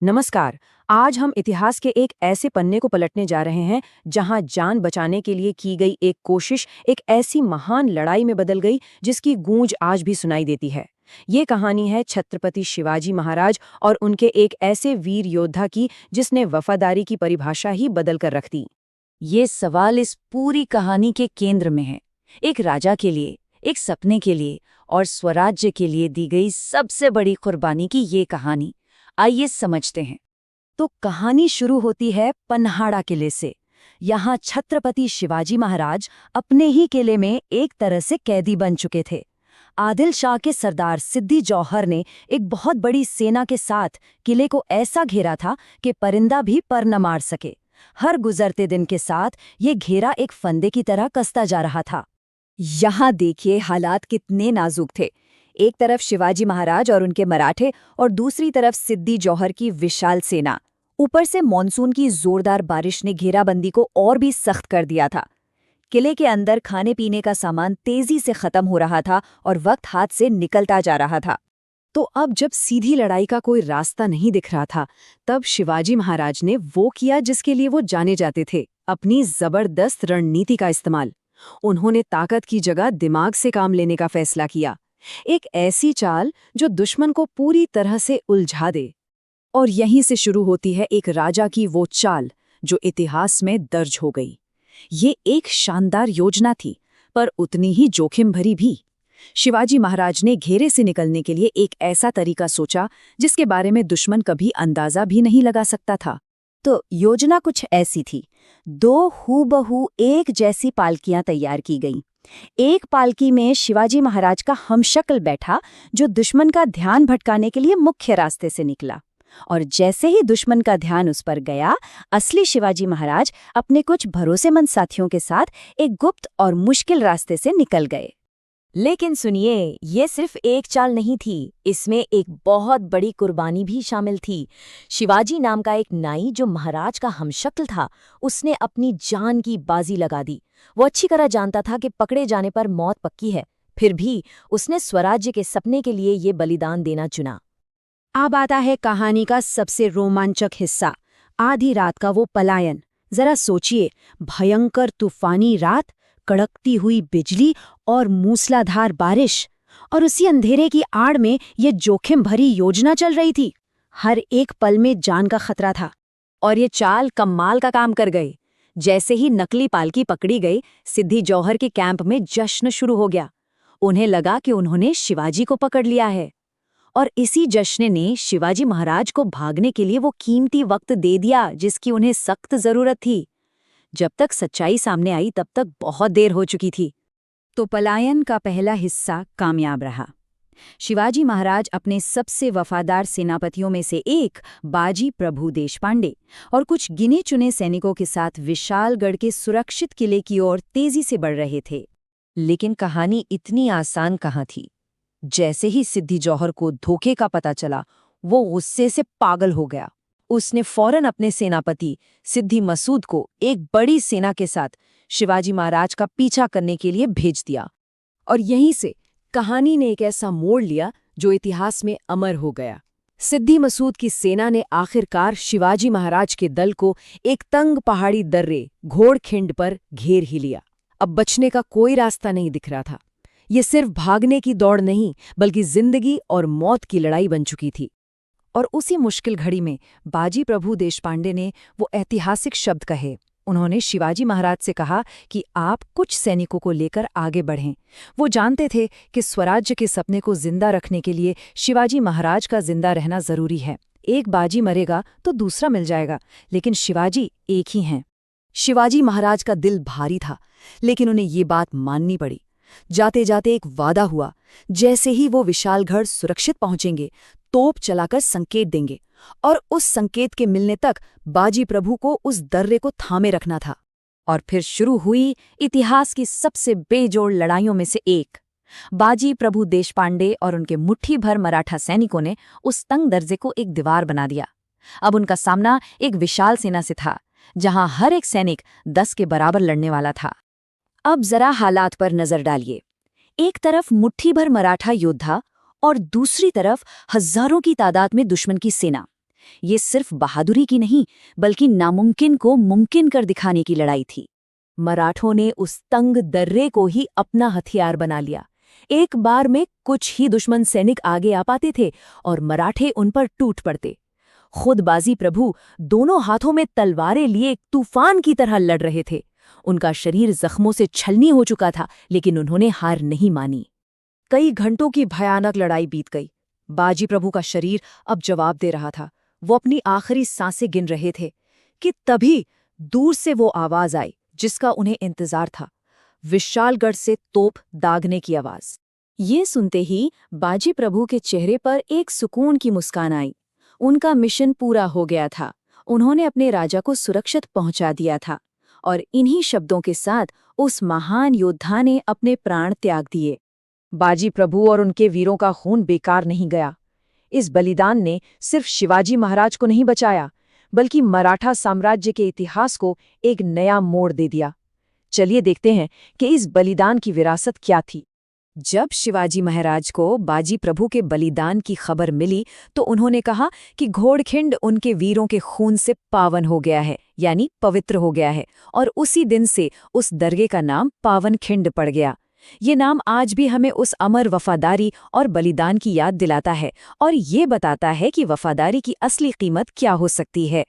नमस्कार। आज हम इतिहास के एक ऐसे पन्ने को पलटने जा रहे हैं जहां जान बचाने के लिए की गई एक कोशिश एक ऐसी महान लड़ाई में बदल गई जिसकी गूंज आज भी सुनाई देती है। ये कहानी है छत्रपति शिवाजी महाराज और उनके एक ऐसे वीर योद्धा की जिसने वफादारी की परिभाषा ही बदल कर रख दी। ये सवाल इस पूरी कहानी के केंद्र में है। एक राजा के लिए, एक सपने के लिए और स्वराज्य के लिए दी गई सबसे बड़ी कुर्बानी की ये कहानी। आइए समझते हैं। तो कहानी शुरू होती है पन्हाड़ा किले से। यहाँ छत्रपति शिवाजी महाराज अपने ही किले में एक तरह से कैदी बन चुके थे। आदिल शाह के सरदार सिद्दी जौहर ने एक बहुत बड़ी सेना के साथ किले को ऐसा घेरा था कि परिंदा भी पर न मार सके। हर गुजरते दिन के साथ ये घेरा एक फंदे की तरह कसता जा रहा था। यहाँ देखिए हालात कितने नाजुक थे। एक तरफ शिवाजी महाराज और उनके मराठे और दूसरी तरफ सिद्दी जौहर की विशाल सेना। ऊपर से मॉनसून की जोरदार बारिश ने घेराबंदी को और भी सख्त कर दिया था। किले के अंदर खाने पीने का सामान तेजी से खत्म हो रहा था और वक्त हाथ से निकलता जा रहा था। तो अब जब सीधी लड़ाई का कोई रास्ता नहीं दिख रहा था, तब शिवाजी महाराज ने वो किया जिसके लिए वो जाने जाते थे, अपनी जबरदस्त रणनीति का इस्तेमाल। उन्होंने ताकत की जगह दिमाग से काम लेने का फैसला किया। एक ऐसी चाल जो दुश्मन को पूरी तरह से उलझा दे। और यहीं से शुरू होती है एक राजा की वो चाल जो इतिहास में दर्ज हो गई। ये एक शानदार योजना थी, पर उतनी ही जोखिम भरी भी। शिवाजी महाराज ने घेरे से निकलने के लिए एक ऐसा तरीका सोचा जिसके बारे में दुश्मन कभी अंदाजा भी नहीं लगा सकता था। तो योजना कुछ ऐसी थी। दो हूबहू एक जैसी पालकियां तैयार की गईं। एक पालकी में शिवाजी महाराज का हमशक्ल बैठा जो दुश्मन का ध्यान भटकाने के लिए मुख्य रास्ते से निकला। और जैसे ही दुश्मन का ध्यान उस पर गया, असली शिवाजी महाराज अपने कुछ भरोसेमंद साथियों के साथ एक गुप्त और मुश्किल रास्ते से निकल गए। लेकिन सुनिए, ये सिर्फ एक चाल नहीं थी, इसमें एक बहुत बड़ी कुर्बानी भी शामिल थी। शिवाजी नाम का एक नाई जो महाराज का हमशक्ल था, उसने अपनी जान की बाजी लगा दी। वो अच्छी तरह जानता था कि पकड़े जाने पर मौत पक्की है, फिर भी उसने स्वराज्य के सपने के लिए ये बलिदान देना चुना। अब आता है कहानी का सबसे रोमांचक हिस्सा, आधी रात का वो पलायन। जरा सोचिए, भयंकर तूफानी रात, कड़कती हुई बिजली और मूसलाधार बारिश, और उसी अंधेरे की आड़ में ये जोखिम भरी योजना चल रही थी। हर एक पल में जान का खतरा था। और ये चाल कमाल का काम कर गई। जैसे ही नकली पालकी पकड़ी गई, सिद्दी जौहर के कैंप में जश्न शुरू हो गया। उन्हें लगा कि उन्होंने शिवाजी को पकड़ लिया है, और इसी जश्न ने शिवाजी महाराज को भागने के लिए वो कीमती वक्त दे दिया जिसकी उन्हें सख्त जरूरत थी। जब तक सच्चाई सामने आई तब तक बहुत देर हो चुकी थी। तो पलायन का पहला हिस्सा कामयाब रहा। शिवाजी महाराज अपने सबसे वफादार सेनापतियों में से एक बाजी प्रभु देशपांडे और कुछ गिने चुने सैनिकों के साथ विशालगढ़ के सुरक्षित किले की ओर तेजी से बढ़ रहे थे। लेकिन कहानी इतनी आसान कहाँ थी। जैसे ही सिद्दी जौहर को धोखे का पता चला, वो गुस्से से पागल हो गया। उसने फौरन अपने सेनापति सिद्दी मसूद को एक बड़ी सेना के साथ शिवाजी महाराज का पीछा करने के लिए भेज दिया। और यहीं से कहानी ने एक ऐसा मोड़ लिया जो इतिहास में अमर हो गया। सिद्दी मसूद की सेना ने आखिरकार शिवाजी महाराज के दल को एक तंग पहाड़ी दर्रे घोड़खिंड पर घेर ही लिया। अब बचने का कोई रास्ता नहीं दिख रहा था। ये सिर्फ भागने की दौड़ नहीं, बल्कि जिंदगी और मौत की लड़ाई बन चुकी थी। और उसी मुश्किल घड़ी में बाजी प्रभु देशपांडे ने वो ऐतिहासिक शब्द कहे। उन्होंने शिवाजी महाराज से कहा कि आप कुछ सैनिकों को लेकर आगे बढ़ें। वो जानते थे कि स्वराज्य के सपने को जिंदा रखने के लिए शिवाजी महाराज का जिंदा रहना जरूरी है। एक बाजी मरेगा तो दूसरा मिल जाएगा, लेकिन शिवाजी एक ही हैं। शिवाजी महाराज का दिल भारी था, लेकिन उन्हें ये बात माननी पड़ी। जाते जाते एक वादा हुआ, जैसे ही वो विशालगढ़ सुरक्षित पहुंचेंगे, तोप चलाकर संकेत देंगे, और उस संकेत के मिलने तक बाजी प्रभु को उस दर्रे को थामे रखना था। और फिर शुरू हुई इतिहास की सबसे बेजोड़ लड़ाइयों में से एक। बाजी प्रभु देशपांडे और उनके मुट्ठी भर मराठा सैनिकों ने उस तंग दर्जे को एक दीवार बना दिया। अब उनका सामना एक विशाल सेना से था, जहां हर एक सैनिक 10 के बराबर लड़ने वाला था। अब जरा हालात पर नजर डालिए। एक तरफ मुट्ठी भर मराठा योद्धा और दूसरी तरफ हजारों की तादाद में दुश्मन की सेना। ये सिर्फ बहादुरी की नहीं, बल्कि नामुमकिन को मुमकिन कर दिखाने की लड़ाई थी। मराठों ने उस तंग दर्रे को ही अपना हथियार बना लिया। एक बार में कुछ ही दुश्मन सैनिक आगे आ पाते थे और मराठे उन पर टूट पड़ते। खुद बाजी प्रभु दोनों हाथों में तलवारें लिए एक तूफान की तरह लड़ रहे थे। उनका शरीर जख्मों से छलनी हो चुका था, लेकिन उन्होंने हार नहीं मानी। कई घंटों की भयानक लड़ाई बीत गई। बाजी प्रभु का शरीर अब जवाब दे रहा था। वो अपनी आखिरी सांसें गिन रहे थे कि तभी दूर से वो आवाज आई जिसका उन्हें इंतजार था। विशालगढ़ से तोप दागने की आवाज। ये सुनते ही बाजी प्रभु के चेहरे पर एक सुकून की मुस्कान आई। उनका मिशन पूरा हो गया था। उन्होंने अपने राजा को सुरक्षित पहुंचा दिया था और इन्हीं शब्दों के साथ उस महान योद्धा ने अपने प्राण त्याग दिए। बाजी प्रभु और उनके वीरों का खून बेकार नहीं गया। इस बलिदान ने सिर्फ शिवाजी महाराज को नहीं बचाया, बल्कि मराठा साम्राज्य के इतिहास को एक नया मोड़ दे दिया। चलिए देखते हैं कि इस बलिदान की विरासत क्या थी। जब शिवाजी महाराज को बाजी प्रभु के बलिदान की खबर मिली तो उन्होंने कहा कि घोड़खिंड उनके वीरों के खून से पावन हो गया है, यानी पवित्र हो गया है, और उसी दिन से उस दरगाह का नाम पावनखिंड पड़ गया। ये नाम आज भी हमें उस अमर वफादारी और बलिदान की याद दिलाता है और ये बताता है कि वफादारी की असली कीमत क्या हो सकती है।